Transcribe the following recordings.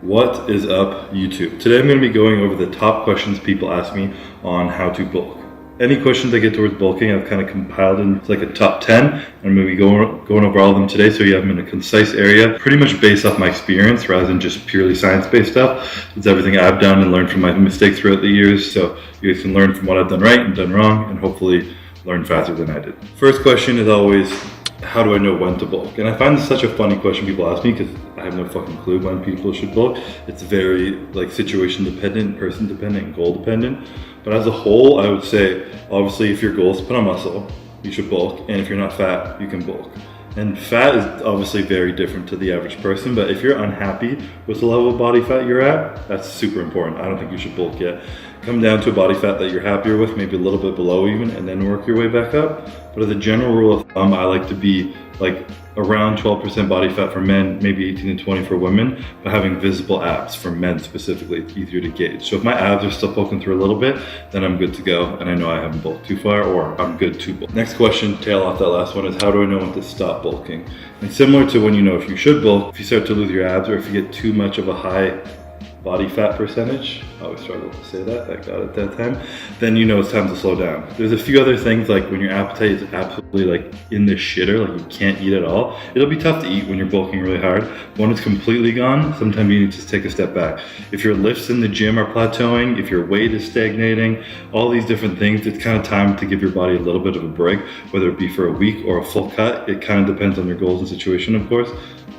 What is up, YouTube? Today I'm going to be going over the top questions people ask me on how to bulk. Any questions I get towards bulking, I've kind of compiled into like a top 10. I'm going to be going over all of them today so you have them in a concise area, pretty much based off my experience rather than just purely science-based stuff. It's everything I've done and learned from my mistakes throughout the years, so you guys can learn from what I've done right and done wrong and hopefully learn faster than I did. First question is always, how do I know when to bulk? And I find this such a funny question people ask me because I have no fucking clue when people should bulk. It's very like situation dependent, person dependent, and goal dependent. But as a whole, I would say, obviously if your goal is to put on muscle, you should bulk. And if you're not fat, you can bulk. And fat is obviously very different to the average person, but if you're unhappy with the level of body fat you're at, that's super important. I don't think you should bulk yet. Come down to a body fat that you're happier with, maybe a little bit below even, and then work your way back up. But as a general rule of thumb, I like to be like around 12% body fat for men, maybe 18 to 20 for women, but having visible abs for men specifically, it's easier to gauge. So if my abs are still poking through a little bit, then I'm good to go, and I know I haven't bulked too far, or I'm good to bulk. Next question, tail off that last one, is how do I know when to stop bulking? And similar to when you know if you should bulk, if you start to lose your abs, or if you get too much of a high body fat percentage, I always struggle to say that, I got it that time, then you know it's time to slow down. There's a few other things, like when your appetite is absolutely like in the shitter, like you can't eat at all, it'll be tough to eat when you're bulking really hard. When it's completely gone, sometimes you need to just take a step back. If your lifts in the gym are plateauing, if your weight is stagnating, all these different things, it's kind of time to give your body a little bit of a break, whether it be for a week or a full cut. It kind of depends on your goals and situation, of course.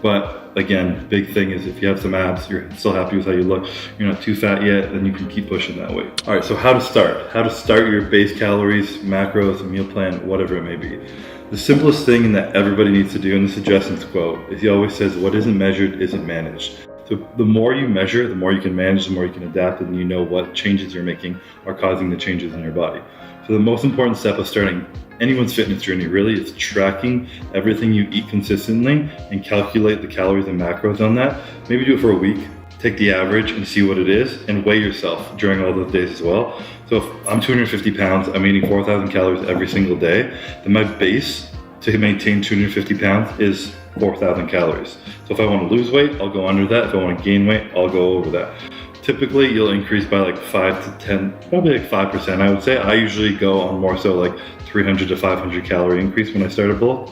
But again, big thing is if you have some abs, you're still happy with how you look, you're not too fat yet, then you can keep pushing that weight. All right, so how to start? How to start your base calories, macros, meal plan, whatever it may be. The simplest thing that everybody needs to do, and this is Justin's quote, is he always says, what isn't measured isn't managed. So the more you measure, the more you can manage, the more you can adapt, and you know what changes you're making are causing the changes in your body. So the most important step of starting anyone's fitness journey really is tracking everything you eat consistently and calculate the calories and macros on that. Maybe do it for a week, take the average and see what it is, and weigh yourself during all those days as well. So if I'm 250 pounds, I'm eating 4,000 calories every single day, then my base to maintain 250 pounds is 4,000 calories. So if I want to lose weight, I'll go under that. If I want to gain weight, I'll go over that. Typically, you'll increase by like 5 to 10, probably like 5%, I would say. I usually go on more so like 300 to 500 calorie increase when I start a bulk.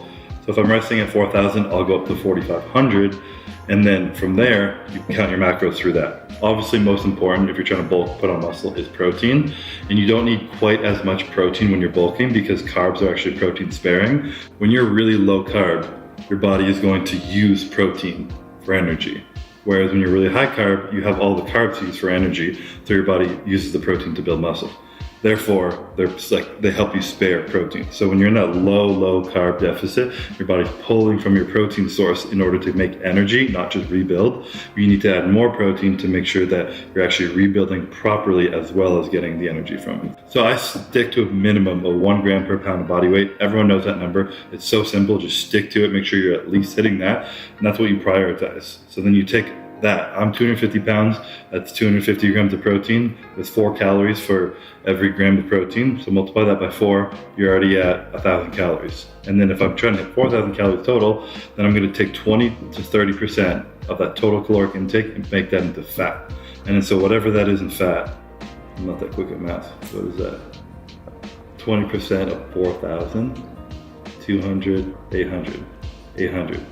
So if I'm resting at 4,000, I'll go up to 4,500. And then from there, you can count your macros through that. Obviously, most important if you're trying to bulk, put on muscle, is protein. And you don't need quite as much protein when you're bulking because carbs are actually protein sparing. When you're really low carb, your body is going to use protein for energy. Whereas when you're really high carb, you have all the carbs used for energy, so your body uses the protein to build muscle. Therefore, they help you spare protein. So when you're in that low carb deficit, your body's pulling from your protein source in order to make energy, not just rebuild. You need to add more protein to make sure that you're actually rebuilding properly as well as getting the energy from it. So I stick to a minimum of 1 gram per pound of body weight. Everyone knows that number. It's so simple, just stick to it, make sure you're at least hitting that, and that's what you prioritize. So then you take that. I'm 250 pounds, that's 250 grams of protein with 4 calories for every gram of protein. So multiply that by 4, you're already at 1,000 calories. And then if I'm trying to hit 4,000 calories total, then I'm going to take 20 to 30% of that total caloric intake and make that into fat. And then so whatever that is in fat, I'm not that quick at math, what is that? 20% of 4,000, 200, 800.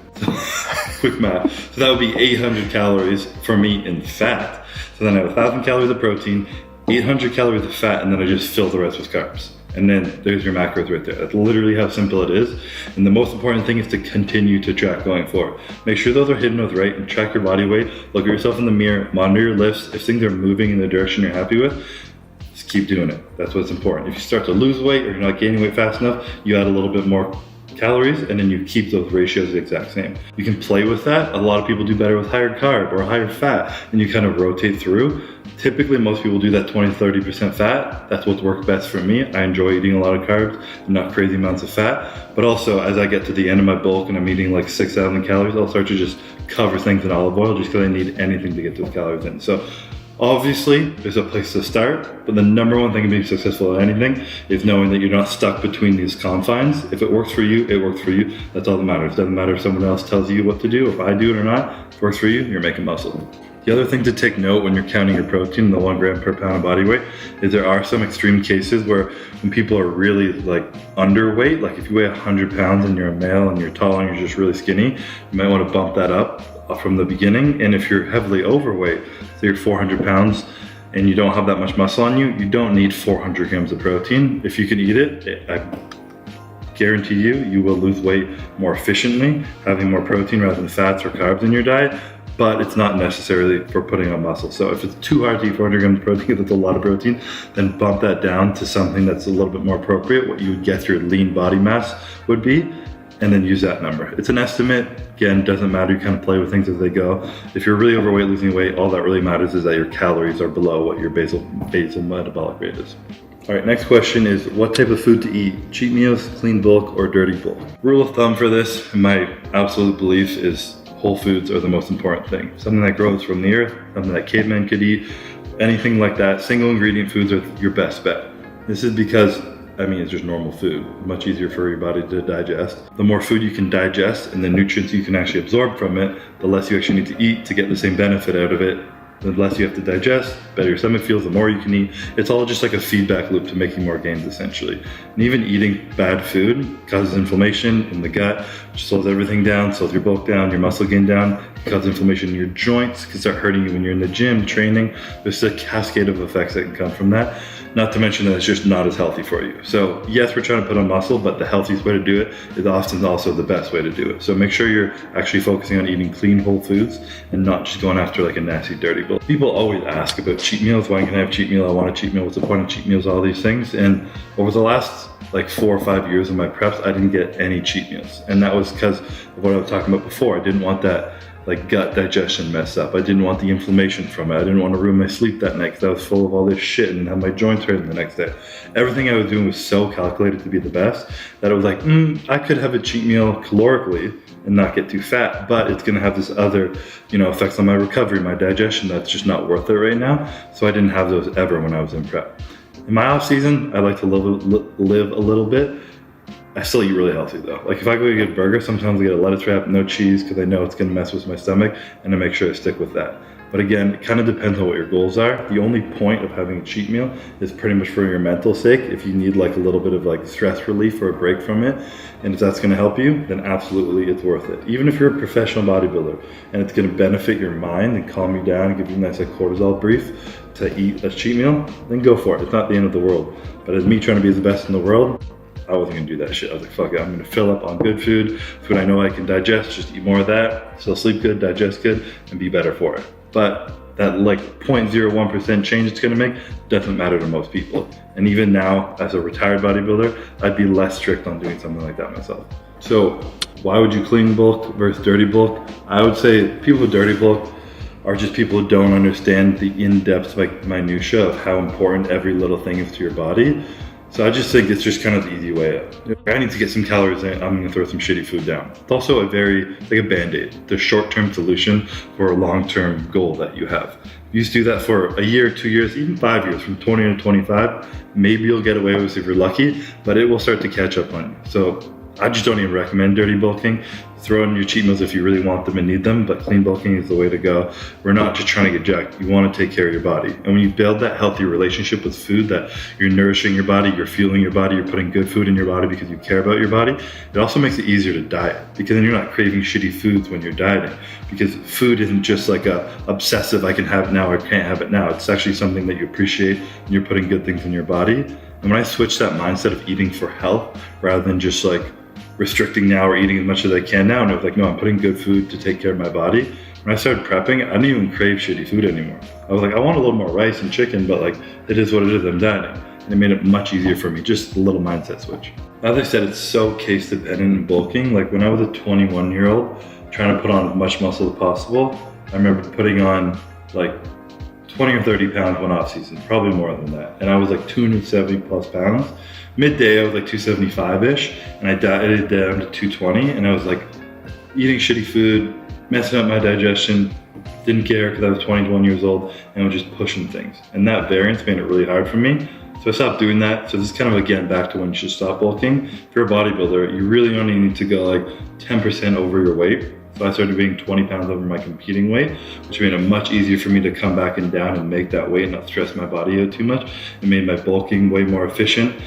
Quick math. So that would be 800 calories for me in fat. So then I have 1,000 calories of protein, 800 calories of fat, and then I just fill the rest with carbs. And then there's your macros right there. That's literally how simple it is. And the most important thing is to continue to track going forward. Make sure those are hidden with right and track your body weight. Look at yourself in the mirror, monitor your lifts. If things are moving in the direction you're happy with, just keep doing it. That's what's important. If you start to lose weight or you're not gaining weight fast enough, you add a little bit more calories and then you keep those ratios the exact same. You can play with that. A lot of people do better with higher carb or higher fat, and you kind of rotate through. Typically most people do that 20-30% fat. That's what's worked best for me. I enjoy eating a lot of carbs and not crazy amounts of fat. But also as I get to the end of my bulk and I'm eating like 6,000 calories, I'll start to just cover things in olive oil just because I need anything to get those calories in. So obviously, there's a place to start, but the number one thing in being successful at anything is knowing that you're not stuck between these confines. If it works for you, it works for you. That's all that matters. It doesn't matter if someone else tells you what to do, if I do it or not. If it works for you, you're making muscle. The other thing to take note when you're counting your protein, the 1 gram per pound of body weight, is there are some extreme cases where when people are really like underweight, like if you weigh 100 pounds and you're a male and you're tall and you're just really skinny, you might want to bump that up from the beginning. And if you're heavily overweight, so you're 400 pounds and you don't have that much muscle on you, you don't need 400 grams of protein. If you can eat it, I guarantee you will lose weight more efficiently, having more protein rather than fats or carbs in your diet. But it's not necessarily for putting on muscle. So if it's too hard to eat 400 grams of protein, if it's a lot of protein, then bump that down to something that's a little bit more appropriate, what you would guess your lean body mass would be, and then use that number. It's an estimate. Again, doesn't matter, you kind of play with things as they go. If you're really overweight, losing weight, all that really matters is that your calories are below what your basal metabolic rate is. All right, next question is what type of food to eat? Cheat meals, clean bulk, or dirty bulk? Rule of thumb for this, in my absolute belief, is whole foods are the most important thing. Something that grows from the earth, something that cavemen could eat, anything like that. Single ingredient foods are your best bet. This is because, I mean, it's just normal food. Much easier for your body to digest. The more food you can digest and the nutrients you can actually absorb from it, the less you actually need to eat to get the same benefit out of it. The less you have to digest, better your stomach feels, the more you can eat. It's all just like a feedback loop to making more gains essentially. And even eating bad food causes inflammation in the gut, which slows everything down, slows your bulk down, your muscle gain down, causes inflammation in your joints, can start hurting you when you're in the gym, training. There's a cascade of effects that can come from that. Not to mention that it's just not as healthy for you. So yes, we're trying to put on muscle, but the healthiest way to do it is often also the best way to do it. So make sure you're actually focusing on eating clean whole foods and not just going after like a nasty dirty bowl. People always ask about cheat meals. Why can I have cheat meal? I want a cheat meal. What's the point of cheat meals? All these things. And over the last like 4 or 5 years of my preps, I didn't get any cheat meals. And that was because of what I was talking about before. I didn't want that like gut digestion messed up. I didn't want the inflammation from it. I didn't want to ruin my sleep that night because I was full of all this shit and have my joints hurting the next day. Everything I was doing was so calculated to be the best that I was like, I could have a cheat meal calorically and not get too fat, but it's gonna have this other, effects on my recovery, my digestion, that's just not worth it right now. So I didn't have those ever when I was in prep. In my off season, I like to live a little bit. I still eat really healthy though. Like if I go get a burger, sometimes I get a lettuce wrap, no cheese, because I know it's gonna mess with my stomach, and I make sure I stick with that. But again, it kind of depends on what your goals are. The only point of having a cheat meal is pretty much for your mental sake. If you need like a little bit of like stress relief or a break from it, and if that's gonna help you, then absolutely it's worth it. Even if you're a professional bodybuilder and it's gonna benefit your mind and calm you down and give you a nice like cortisol brief to eat a cheat meal, then go for it. It's not the end of the world. But as me trying to be the best in the world, I wasn't gonna do that shit. I was like, fuck it, I'm gonna fill up on good food I know I can digest, just eat more of that, still sleep good, digest good, and be better for it. But that like 0.01% change it's gonna make doesn't matter to most people. And even now, as a retired bodybuilder, I'd be less strict on doing something like that myself. So why would you clean bulk versus dirty bulk? I would say people with dirty bulk are just people who don't understand the in-depth like minutia of how important every little thing is to your body. So I just think it's just kind of the easy way out. I need to get some calories in, I'm gonna throw some shitty food down. It's also like a Band-Aid, the short-term solution for a long-term goal that you have. You just do that for a year, 2 years, even 5 years, from 20 to 25, maybe you'll get away with it if you're lucky, but it will start to catch up on you. So I just don't even recommend dirty bulking. Throw in your cheat meals if you really want them and need them, but clean bulking is the way to go. We're not just trying to get jacked. You want to take care of your body. And when you build that healthy relationship with food, that you're nourishing your body, you're fueling your body, you're putting good food in your body because you care about your body, it also makes it easier to diet because then you're not craving shitty foods when you're dieting, because food isn't just like a obsessive, I can have it now, I can't have it now. It's actually something that you appreciate and you're putting good things in your body. And when I switched that mindset of eating for health rather than just like restricting now or eating as much as I can now, and I was like, no, I'm putting good food to take care of my body. When I started prepping, I didn't even crave shitty food anymore. I was like, I want a little more rice and chicken, but like, it is what it is, I'm dieting. And it made it much easier for me, just a little mindset switch. As I said, it's so case dependent and bulking. Like when I was a 21-year-old, trying to put on as much muscle as possible, I remember putting on like 20 or 30 pounds one off season, probably more than that. And I was like 270 plus pounds. Midday, I was like 275-ish, and I dieted down to 220, and I was like eating shitty food, messing up my digestion, didn't care because I was 21 years old, and I was just pushing things. And that variance made it really hard for me. So I stopped doing that. So this is kind of again back to when you should stop bulking. If you're a bodybuilder, you really only need to go like 10% over your weight So I started being 20 pounds over my competing weight, which made it much easier for me to come back and down and make that weight and not stress my body out too much. It made my bulking way more efficient,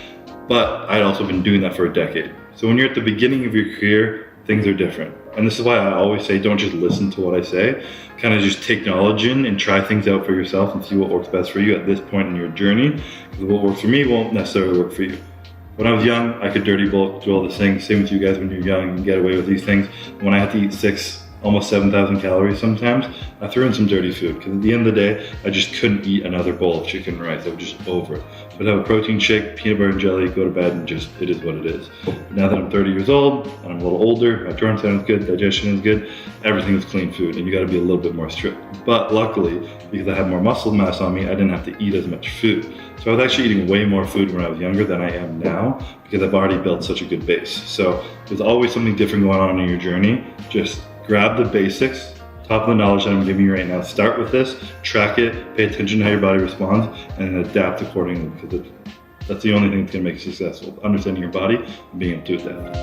but I'd also been doing that for a decade. So when you're at the beginning of your career, things are different. And this is why I always say, don't just listen to what I say, kind of just take knowledge in and try things out for yourself and see what works best for you at this point in your journey. Because what works for me won't necessarily work for you. When I was young, I could dirty bulk, do all this things. Same with you guys when you're young, you can get away with these things. When I had to eat almost 7,000 calories sometimes, I threw in some dirty food because at the end of the day, I just couldn't eat another bowl of chicken rice. I was just over it. So I'd have a protein shake, peanut butter and jelly, go to bed, and just, it is what it is. But now that I'm 30 years old and I'm a little older, my joint sound is good, digestion is good, everything is clean food, and you gotta be a little bit more strict. But luckily, because I had more muscle mass on me, I didn't have to eat as much food. So I was actually eating way more food when I was younger than I am now because I've already built such a good base. So there's always something different going on in your journey. Just grab the basics, top of the knowledge that I'm giving you right now. Start with this, track it, pay attention to how your body responds, and then adapt accordingly because that's the only thing that's gonna make you successful. Understanding your body and being able to adapt.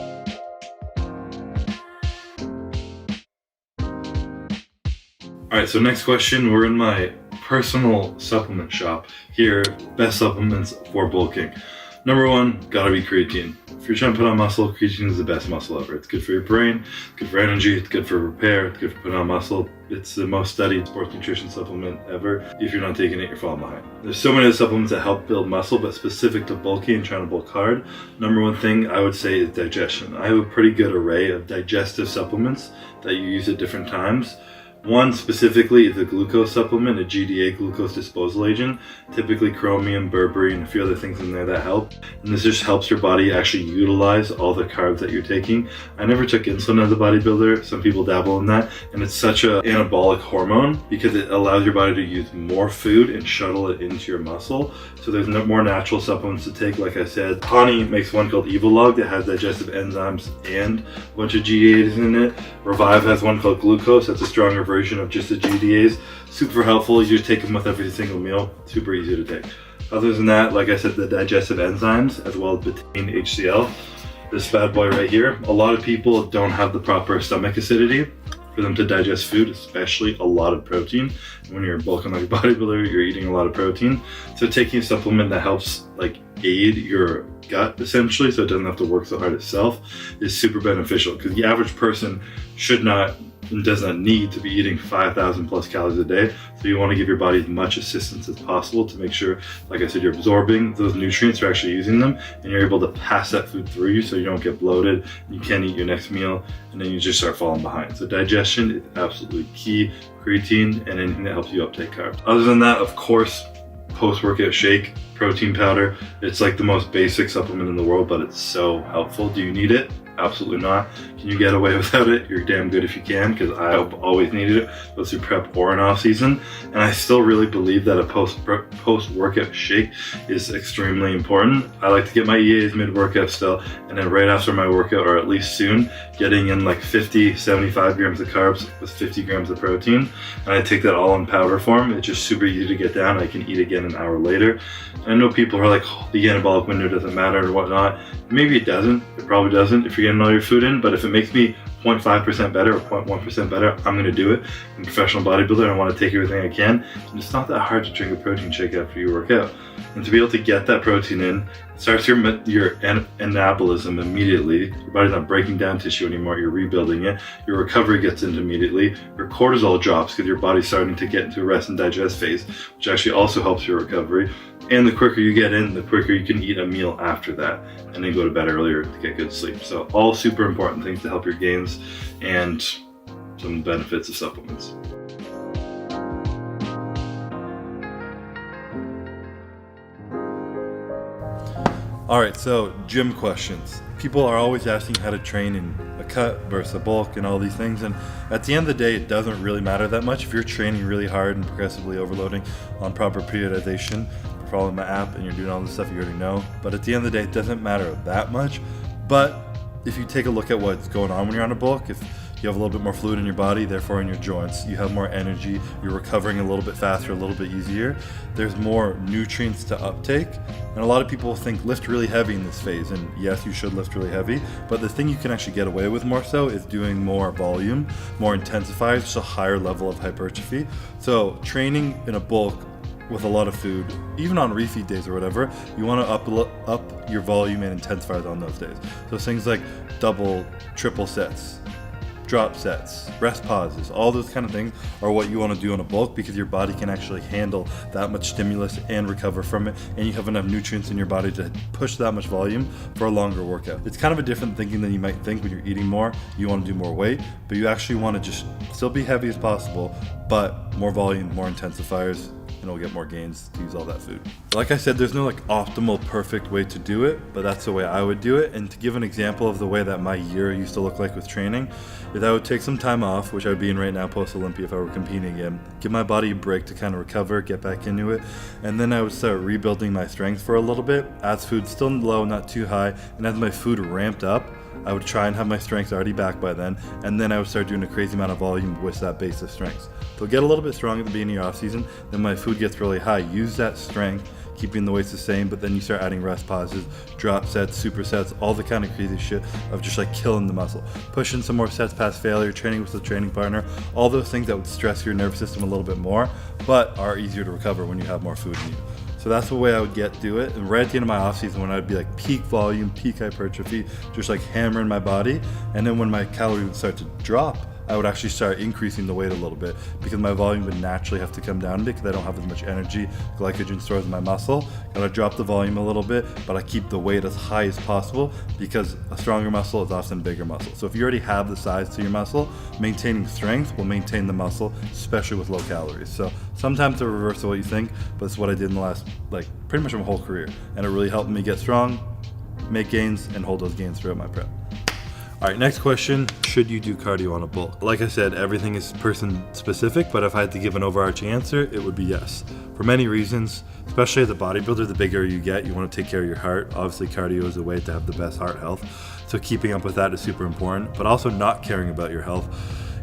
All right, so next question, we're in my personal supplement shop here, best supplements for bulking. Number one, gotta be creatine. If you're trying to put on muscle, creatine is the best muscle ever. It's good for your brain, good for energy, it's good for repair, it's good for putting on muscle. It's the most studied sports nutrition supplement ever. If you're not taking it, you're falling behind. There's so many other supplements that help build muscle, but specific to bulking and trying to bulk hard, number one thing I would say is digestion. I have a pretty good array of digestive supplements that you use at different times. One specifically is a glucose supplement, a GDA, glucose disposal agent, typically chromium, berberine, and a few other things in there that help. And this just helps your body actually utilize all the carbs that you're taking. I never took insulin as a bodybuilder. Some people dabble in that. And it's such an anabolic hormone because it allows your body to use more food and shuttle it into your muscle. So there's more natural supplements to take. Like I said, Honey makes one called Evolog that has digestive enzymes and a bunch of GDAs in it. Revive has one called Glucose. That's a stronger version of just the GDAs. Super helpful. You just take them with every single meal. Super easy to take. Other than that, like I said, the digestive enzymes as well as betaine HCl. This bad boy right here. A lot of people don't have the proper stomach acidity for them to digest food, especially a lot of protein. When you're bulking like a bodybuilder, you're eating a lot of protein. So taking a supplement that helps like aid your gut essentially, so it doesn't have to work so hard itself, is super beneficial because the average person should not and does not need to be eating 5,000 plus calories a day. So you want to give your body as much assistance as possible to make sure, like I said, you're absorbing those nutrients, you're actually using them, and you're able to pass that food through you so you don't get bloated, you can't eat your next meal, and then you just start falling behind. So digestion is absolutely key, creatine, and anything that helps you uptake carbs. Other than that, of course, post-workout shake, protein powder. It's like the most basic supplement in the world, but it's so helpful. Do you need it? Absolutely not. Can you get away without it? You're damn good if you can, because I've always needed it, both through prep or in off season. And I still really believe that a post-workout shake is extremely important. I like to get my EAs mid-workout still, and then right after my workout, or at least soon, getting in like 50, 75 grams of carbs with 50 grams of protein. And I take that all in powder form. It's just super easy to get down. I can eat again an hour later. I know people are like, oh, the anabolic window doesn't matter or whatnot. Maybe it doesn't. It probably doesn't if you're getting all your food in, but if it makes me 0.5% better or 0.1% better, I'm going to do it. I'm a professional bodybuilder and I want to take everything I can. And it's not that hard to drink a protein shake after you work out. And to be able to get that protein in, it starts your anabolism immediately. Your body's not breaking down tissue anymore, you're rebuilding it. Your recovery gets in immediately. Your cortisol drops because your body's starting to get into a rest and digest phase, which actually also helps your recovery. And the quicker you get in, the quicker you can eat a meal after that, and then go to bed earlier to get good sleep. So all super important things to help your gains and some benefits of supplements. All right, so gym questions. People are always asking how to train in a cut versus a bulk and all these things. And at the end of the day, it doesn't really matter that much if you're training really hard and progressively overloading on proper periodization. Following my app and you're doing all the stuff you already know. But at the end of the day, it doesn't matter that much. But if you take a look at what's going on when you're on a bulk, if you have a little bit more fluid in your body, therefore in your joints. You have more energy, you're recovering a little bit faster, a little bit easier. There's more nutrients to uptake. And a lot of people think lift really heavy in this phase, and yes, you should lift really heavy, but the thing you can actually get away with more so is doing more volume, more intensifiers, just a higher level of hypertrophy. So training in a bulk with a lot of food, even on refeed days or whatever, you want to up your volume and intensifiers on those days. So things like double, triple sets, drop sets, rest pauses, all those kind of things are what you want to do in a bulk, because your body can actually handle that much stimulus and recover from it, and you have enough nutrients in your body to push that much volume for a longer workout. It's kind of a different thinking than you might think. When you're eating more, you want to do more weight, but you actually want to just still be heavy as possible, but more volume, more intensifiers, and it'll get more gains to use all that food. Like I said, there's no like optimal perfect way to do it, but that's the way I would do it. And to give an example of the way that my year used to look like with training, is I would take some time off, which I would be in right now post Olympia if I were competing again, give my body a break to kind of recover, get back into it, and then I would start rebuilding my strength for a little bit as food still low, not too high, and as my food ramped up, I would try and have my strength already back by then, and then I would start doing a crazy amount of volume with that base of strength. So get a little bit strong at the beginning of your off season, then my food gets really high, use that strength, keeping the weights the same, but then you start adding rest pauses, drop sets, supersets, all the kind of crazy shit of just like killing the muscle. Pushing some more sets past failure, training with a training partner, all those things that would stress your nervous system a little bit more, but are easier to recover when you have more food in you. So that's the way I would do it. And right at the end of my off season, when I'd be like peak volume, peak hypertrophy, just like hammering my body. And then when my calories would start to drop, I would actually start increasing the weight a little bit, because my volume would naturally have to come down a bit because I don't have as much energy, glycogen stores in my muscle. Gotta drop the volume a little bit, but I keep the weight as high as possible, because a stronger muscle is often bigger muscle. So if you already have the size to your muscle, maintaining strength will maintain the muscle, especially with low calories. So sometimes the reverse of what you think, but it's what I did in the last, like pretty much my whole career. And it really helped me get strong, make gains, and hold those gains throughout my prep. All right, next question, should you do cardio on a bulk? Like I said, everything is person specific, but if I had to give an overarching answer, it would be yes. For many reasons, especially as a bodybuilder, the bigger you get, you want to take care of your heart. Obviously, cardio is a way to have the best heart health. So keeping up with that is super important, but also not caring about your health.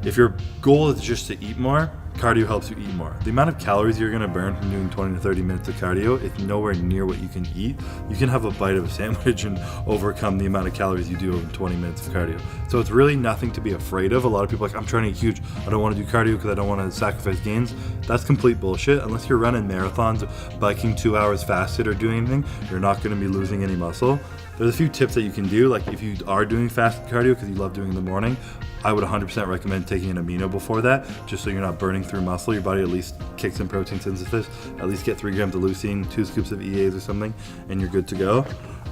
If your goal is just to eat more, cardio helps you eat more. The amount of calories you're gonna burn from doing 20 to 30 minutes of cardio is nowhere near what you can eat. You can have a bite of a sandwich and overcome the amount of calories you do in 20 minutes of cardio. So it's really nothing to be afraid of. A lot of people are like, I'm trying to eat huge, I don't wanna do cardio because I don't wanna sacrifice gains. That's complete bullshit. Unless you're running marathons, biking 2 hours fasted, or doing anything, you're not gonna be losing any muscle. There's a few tips that you can do, like if you are doing fasted cardio because you love doing it in the morning, I would 100% recommend taking an amino before that, just so you're not burning through muscle. Your body at least kicks in protein synthesis, at least get 3 grams of leucine, 2 scoops of EAs or something, and you're good to go.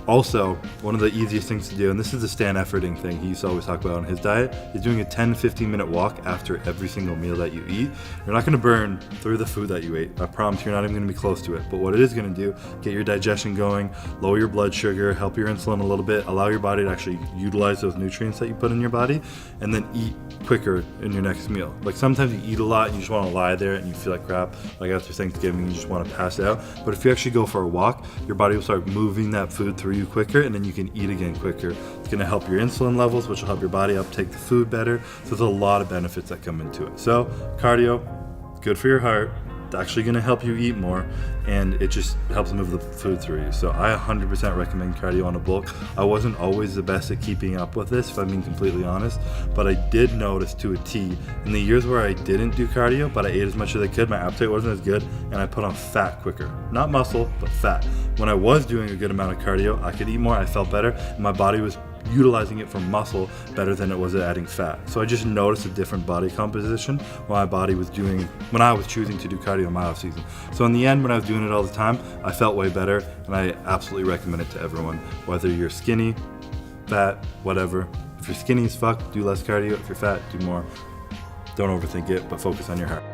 Also, one of the easiest things to do, and this is the Stan Efforting thing he used to always talk about on his diet, is doing a 10-15 minute walk after every single meal that you eat. You're not gonna burn through the food that you ate. I promise you're not even gonna be close to it. But what it is gonna do, get your digestion going, lower your blood sugar, help your insulin a little bit, allow your body to actually utilize those nutrients that you put in your body, and then eat quicker in your next meal. Like sometimes you eat a lot and you just wanna lie there and you feel like crap, like after Thanksgiving you just wanna pass out. But if you actually go for a walk, your body will start moving that food through you quicker, and then you can eat again quicker. It's gonna help your insulin levels, which will help your body uptake the food better. So there's a lot of benefits that come into it. So cardio, good for your heart. It's actually gonna help you eat more, and it just helps move the food through you. So I 100% recommend cardio on a bulk. I wasn't always the best at keeping up with this, if I'm being completely honest, but I did notice to a T, in the years where I didn't do cardio, but I ate as much as I could, my appetite wasn't as good, and I put on fat quicker. Not muscle, but fat. When I was doing a good amount of cardio, I could eat more, I felt better, and my body was utilizing it for muscle better than it was at adding fat. So I just noticed a different body composition when my body was doing, when I was choosing to do cardio in my off season. So in the end, when I was doing it all the time, I felt way better, and I absolutely recommend it to everyone, whether you're skinny, fat, whatever. If you're skinny as fuck, do less cardio. If you're fat, do more. Don't overthink it, but focus on your heart.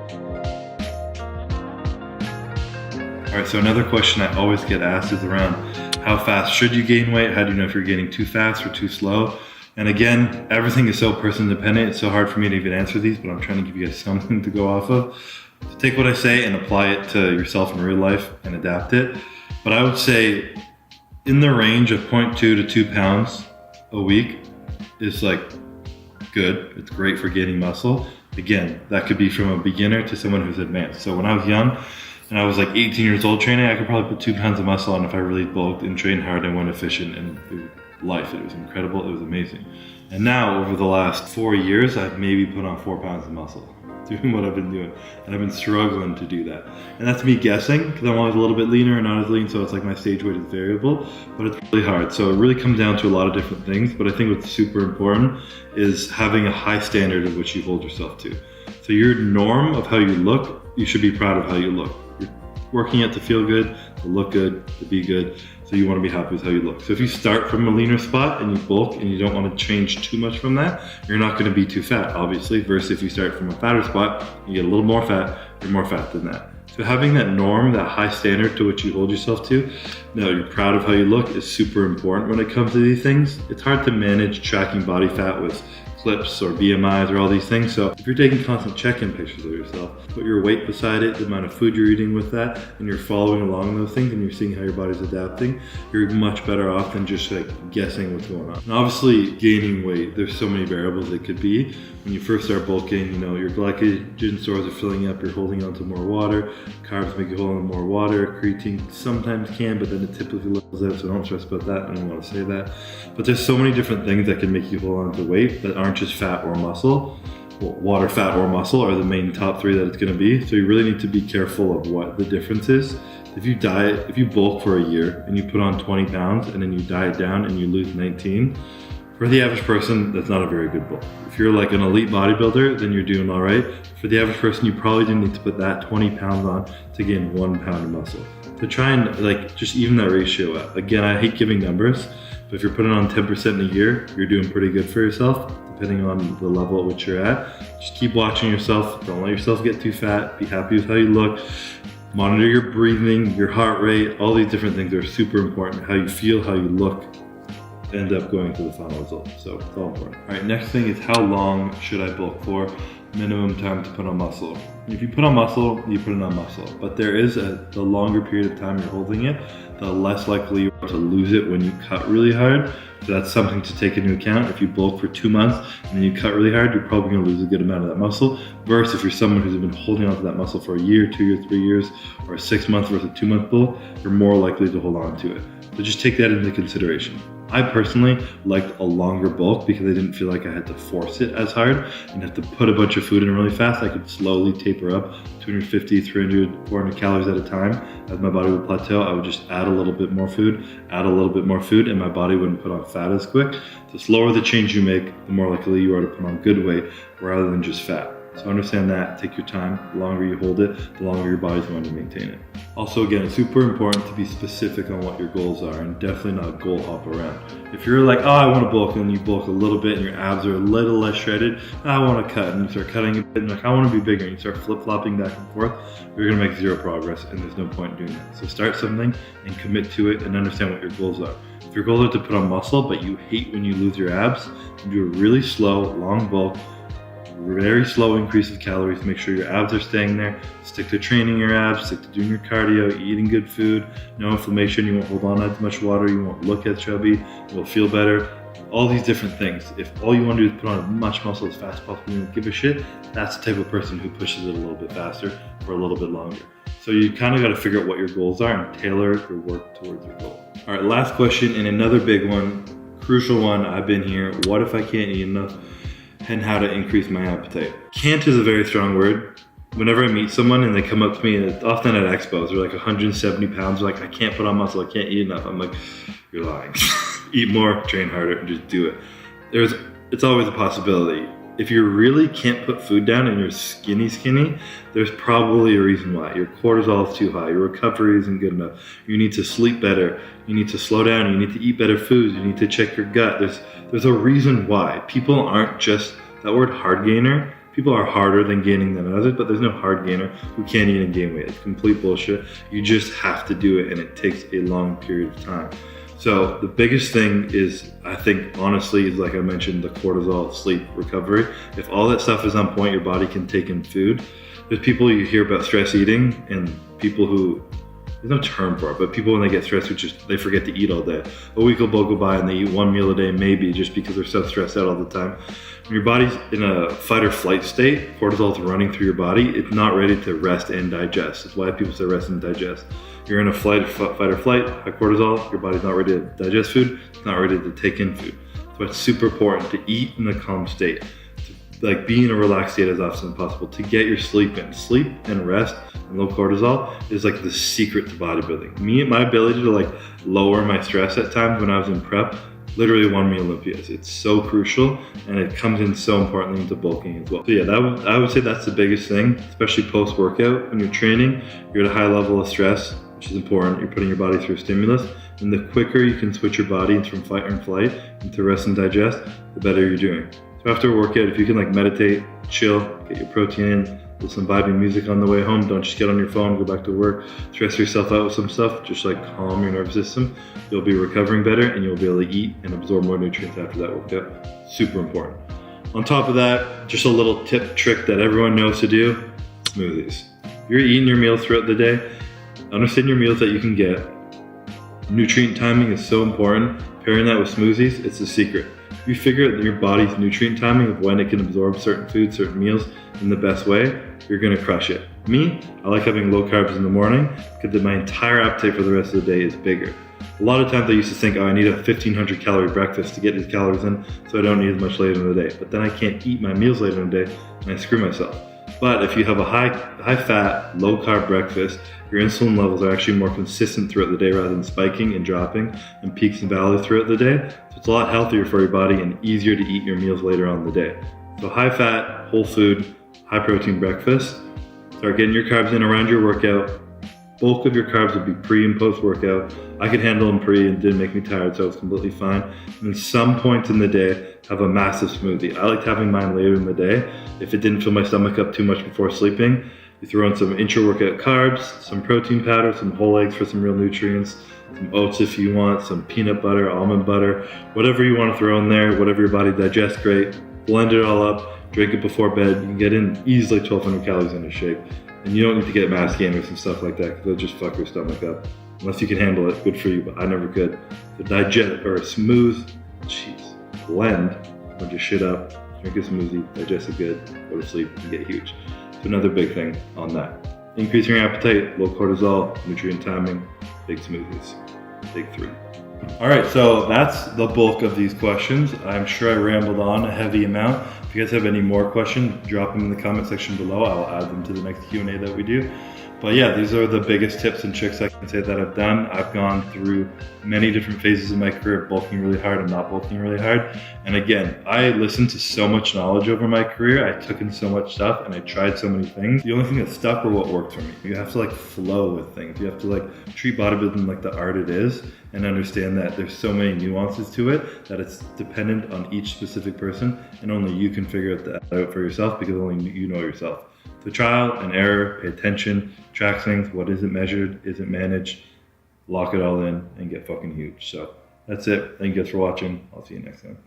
All right, so another question I always get asked is around how fast should you gain weight? How do you know if you're getting too fast or too slow? And again, everything is so person dependent. It's so hard for me to even answer these, but I'm trying to give you guys something to go off of. So take what I say and apply it to yourself in real life and adapt it. But I would say in the range of 0.2 to 2 pounds a week is like good. It's great for gaining muscle. Again, that could be from a beginner to someone who's advanced. So when I was young and I was like 18 years old training, I could probably put 2 pounds of muscle on if I really bulked and trained hard and went efficient, and it was incredible. It was amazing. And now over the last 4 years, I've maybe put on 4 pounds of muscle doing what I've been doing, and I've been struggling to do that. And that's me guessing, because I'm always a little bit leaner and not as lean, so it's like my stage weight is variable, but it's really hard. So it really comes down to a lot of different things, but I think what's super important is having a high standard of which you hold yourself to. So your norm of how you look, you should be proud of how you look. You're working it to feel good, to look good, to be good. So you want to be happy with how you look. So if you start from a leaner spot and you bulk and you don't want to change too much from that, you're not going to be too fat, obviously, versus if you start from a fatter spot, you get a little more fat, you're more fat than that. So having that norm, that high standard to which you hold yourself to, now you're proud of how you look, is super important when it comes to these things. It's hard to manage tracking body fat with clips or BMIs or all these things. So if you're taking constant check-in pictures of yourself, put your weight beside it, the amount of food you're eating with that, and you're following along those things and you're seeing how your body's adapting, you're much better off than just like guessing what's going on. And obviously gaining weight, there's so many variables it could be. When you first start bulking, you know, your glycogen stores are filling up, you're holding on to more water, carbs make you hold on to more water, creatine sometimes can, but then it typically levels out, so don't stress about that, I don't want to say that. But there's so many different things that can make you hold on to weight that aren't just fat or muscle. Well, water, fat, or muscle are the main top 3 that it's going to be. So you really need to be careful of what the difference is. If you bulk for a year and you put on 20 pounds and then you diet down and you lose 19, for the average person, that's not a very good bulk. If you're like an elite bodybuilder, then you're doing all right. For the average person, you probably didn't need to put that 20 pounds on to gain 1 pound of muscle. So try and like just even that ratio out. Again, I hate giving numbers, but if you're putting on 10% in a year, you're doing pretty good for yourself, depending on the level at which you're at. Just keep watching yourself. Don't let yourself get too fat. Be happy with how you look. Monitor your breathing, your heart rate, all these different things are super important. How you feel, how you look, end up going to the final result. So it's all important. All right, next thing is how long should I bulk for? Minimum time to put on muscle. If you put on muscle, you put it on muscle. But there is the longer period of time you're holding it, the less likely you are to lose it when you cut really hard. So that's something to take into account. If you bulk for 2 months and then you cut really hard, you're probably going to lose a good amount of that muscle. Versus if you're someone who's been holding on to that muscle for a year, 2 years, 3 years, or a 6 month versus a 2 month bulk, you're more likely to hold on to it. So just take that into consideration. I personally liked a longer bulk because I didn't feel like I had to force it as hard and have to put a bunch of food in really fast. I could slowly taper up 250, 300, 400 calories at a time. As my body would plateau, I would just add a little bit more food, and my body wouldn't put on fat as quick. The slower the change you make, the more likely you are to put on good weight rather than just fat. So understand that, take your time. The longer you hold it, the longer your body's going to maintain it. Also, again, it's super important to be specific on what your goals are and definitely not goal hop around. If you're like, oh, I want to bulk, and you bulk a little bit and your abs are a little less shredded, I want to cut, and you start cutting a bit, and like, I want to be bigger, and you start flip-flopping back and forth, you're going to make zero progress, and there's no point in doing that. So start something and commit to it and understand what your goals are. If your goals are to put on muscle, but you hate when you lose your abs, then do a really slow, long bulk, very slow increase of calories. Make sure your abs are staying there. Stick to training your abs, stick to doing your cardio, eating good food, no inflammation. You won't hold on as much water. You won't look as chubby. You will feel better. All these different things. If all you want to do is put on as much muscle as fast as possible, you don't give a shit, that's the type of person who pushes it a little bit faster for a little bit longer. So you kind of got to figure out what your goals are and tailor your work towards your goal. All right, last question, and another big one, crucial one. I've been here. What if I can't eat enough? And how to increase my appetite. Can't is a very strong word. Whenever I meet someone and they come up to me, often at expos, they're like 170 pounds, they're like, I can't put on muscle, I can't eat enough. I'm like, you're lying. Eat more, train harder, and just do it. It's always a possibility. If you really can't put food down and you're skinny, there's probably a reason why. Your cortisol is too high, your recovery isn't good enough. You need to sleep better, you need to slow down, you need to eat better foods, you need to check your gut. There's a reason why. People aren't just, that word hard gainer, people are harder than gaining than others, but there's no hard gainer who can't eat and gain weight. It's complete bullshit. You just have to do it, and it takes a long period of time. So the biggest thing is, I think, honestly, is like I mentioned, the cortisol, sleep, recovery. If all that stuff is on point, your body can take in food. There's people you hear about stress eating and people who, there's no term for it, but people when they get stressed, they forget to eat all day. A week will go by and they eat 1 meal a day maybe, just because they're so stressed out all the time. When your body's in a fight or flight state, cortisol is running through your body, it's not ready to rest and digest. That's why people say rest and digest. You're in a fight or flight, high cortisol, your body's not ready to digest food, it's not ready to take in food. So it's super important to eat in a calm state, to like be in a relaxed state as often as possible, to get your sleep in. Sleep and rest and low cortisol is like the secret to bodybuilding. My ability to like lower my stress at times when I was in prep literally won me Olympias. It's so crucial, and it comes in so importantly into bulking as well. So yeah, I would say that's the biggest thing, especially post-workout. When you're training, you're at a high level of stress, which is important. You're putting your body through a stimulus, and the quicker you can switch your body from fight and flight into rest and digest, the better you're doing. So after a workout, if you can like meditate, chill, get your protein in, listen to vibing music on the way home, don't just get on your phone, go back to work, stress yourself out with some stuff, just like calm your nervous system. You'll be recovering better and you'll be able to eat and absorb more nutrients after that workout. Super important. On top of that, just a little tip, trick that everyone knows to do, smoothies. If you're eating your meals throughout the day, understand your meals that you can get. Nutrient timing is so important. Pairing that with smoothies, it's the secret. If you figure out your body's nutrient timing of when it can absorb certain foods, certain meals in the best way, you're gonna crush it. Me, I like having low carbs in the morning because my entire appetite for the rest of the day is bigger. A lot of times I used to think, I need a 1500 calorie breakfast to get these calories in so I don't need as much later in the day. But then I can't eat my meals later in the day and I screw myself. But if you have a high fat, low carb breakfast, your insulin levels are actually more consistent throughout the day rather than spiking and dropping and peaks and valleys throughout the day. So it's a lot healthier for your body and easier to eat your meals later on in the day. So high fat, whole food, high protein breakfast. Start getting your carbs in around your workout. Bulk of your carbs would be pre and post workout. I could handle them pre and didn't make me tired, so it's completely fine. And at some point in the day, have a massive smoothie. I liked having mine later in the day. If it didn't fill my stomach up too much before sleeping, you throw in some intra-workout carbs, some protein powder, some whole eggs for some real nutrients, some oats if you want, some peanut butter, almond butter, whatever you want to throw in there, whatever your body digests great. Blend it all up, drink it before bed. You can get in easily 1200 calories into shape. And you don't need to get mass gainers and stuff like that because they'll just fuck your stomach up. Unless you can handle it, good for you, but I never could. So digest, or blend a bunch of shit up, drink a smoothie, digest it good, go to sleep, and get huge. So another big thing on that. Increasing your appetite, low cortisol, nutrient timing, big smoothies. Big 3. All right, so that's the bulk of these questions. I'm sure I rambled on a heavy amount. If you guys have any more questions, drop them in the comment section below. I'll add them to the next Q&A that we do. But yeah, these are the biggest tips and tricks I can say that I've done. I've gone through many different phases of my career, bulking really hard and not bulking really hard. And again, I listened to so much knowledge over my career. I took in so much stuff and I tried so many things. The only thing that stuck were what worked for me. You have to like flow with things. You have to like treat bodybuilding like the art it is and understand that there's so many nuances to it that it's dependent on each specific person and only you can figure that out for yourself because only you know yourself. So trial and error, pay attention, track things, what isn't measured, isn't managed, lock it all in and get fucking huge. So that's it. Thank you guys for watching. I'll see you next time.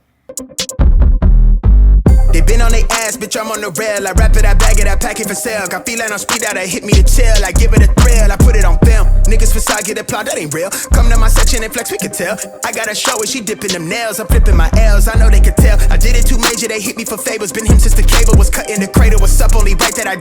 They been on their ass, bitch, I'm on the rail. I wrap it, I bag it, I pack it for sale. Got feeling on speed out, I hit me to chill. I give it a thrill, I put it on film. Niggas facade, get applaud, that ain't real. Come to my section and flex, we can tell. I got a show where she dipping them nails. I'm flipping my L's, I know they could tell. I did it too major, they hit me for favors. Been him since the cable was cut in the cradle. What's up, only right that I do.